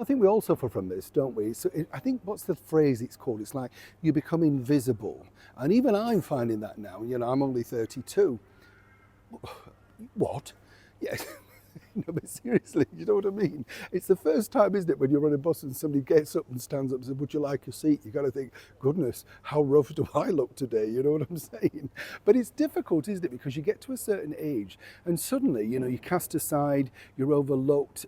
think we all suffer from this, don't we? So I think what's the phrase it's called? It's like you become invisible. And even I'm finding that now. You know, I'm only 32. What? Yes. No, but seriously, you know what I mean? It's the first time, isn't it, when you're on a bus and somebody gets up and stands up and says, would you like a seat? You got to think, goodness, how rough do I look today? You know what I'm saying? But it's difficult, isn't it? Because you get to a certain age and suddenly, you know, you're cast aside, you're overlooked.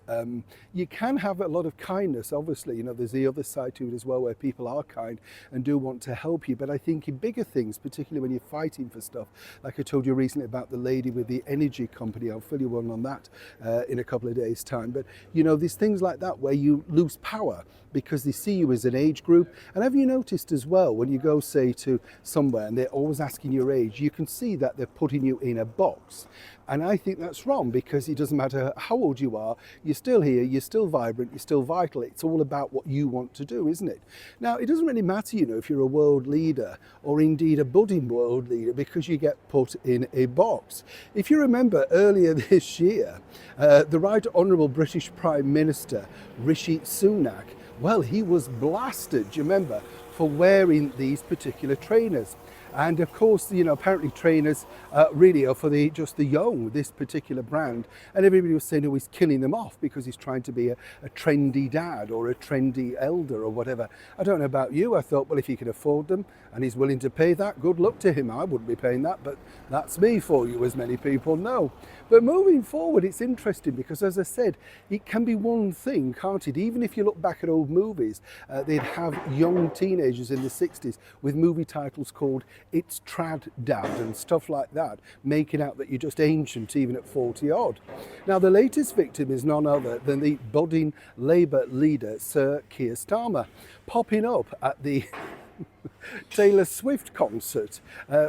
You can have a lot of kindness, obviously. You know, there's the other side to it as well, where people are kind and do want to help you. But I think in bigger things, particularly when you're fighting for stuff, like I told you recently about the lady with the energy company, I'll fill you in on that in a couple of days' time. But you know, there's things like that where you lose power because they see you as an age group. And have you noticed as well, when you go, say, to somewhere and they're always asking your age, you can see that they're putting you in a box. And I think that's wrong, because it doesn't matter how old you are, you're still here, you're still vibrant, you're still vital. It's all about what you want to do, isn't it? Now, it doesn't really matter, you know, if you're a world leader or indeed a budding world leader, because you get put in a box. If you remember earlier this year, the Right Honourable British Prime Minister, Rishi Sunak, well, he was blasted, do you remember, for wearing these particular trainers. And of course, you know, apparently trainers really are for just the young, this particular brand. And everybody was saying, oh, he's killing them off because he's trying to be a trendy dad or a trendy elder or whatever. I don't know about you. I thought, well, if he can afford them and he's willing to pay that, good luck to him. I wouldn't be paying that, but that's me for you, as many people know. But moving forward, it's interesting because, as I said, it can be one thing, can't it? Even if you look back at old movies, they'd have young teenagers in the 60s with movie titles called It's Trad Dad and stuff like that, making out that you're just ancient even at 40 odd. Now, the latest victim is none other than the budding Labour leader, Sir Keir Starmer, popping up at the Taylor Swift concert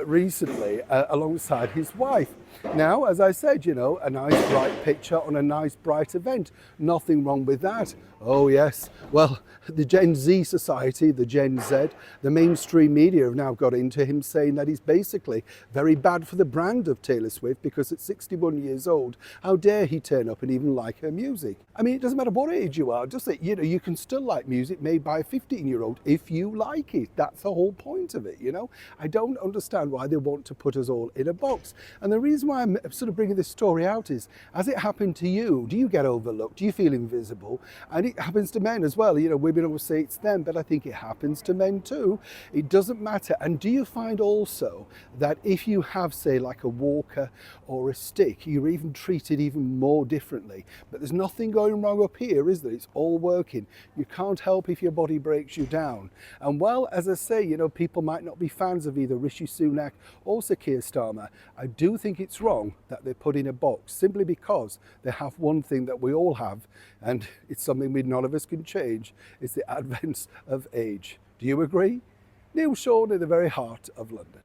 recently alongside his wife. Now, as I said, you know, a nice bright picture on a nice bright event. Nothing wrong with that. Oh yes, well, the Gen Z society, the Gen Z, the mainstream media have now got into him saying that he's basically very bad for the brand of Taylor Swift because at 61 years old, how dare he turn up and even like her music? I mean, it doesn't matter what age you are, does it? You know, you can still like music made by a 15-year-old if you like it. That's the whole point of it, you know? I don't understand why they want to put us all in a box. And the reason why I'm sort of bringing this story out is, has it happened to you? Do you get overlooked? Do you feel invisible? And it happens to men as well. You know, women always say it's them, but I think it happens to men too. It doesn't matter. And do you find also that if you have, say, like a walker or a stick, you're even treated even more differently? But there's nothing going wrong up here, is there? It's all working. You can't help if your body breaks you down. And well, as I say, you know, people might not be fans of either Rishi Sunak or Sir Keir Starmer. I do think it's wrong that they're put in a box simply because they have one thing that we all have, and it's something none of us can change. It's the advent of age. Do you agree? Neil Sean in the very heart of London.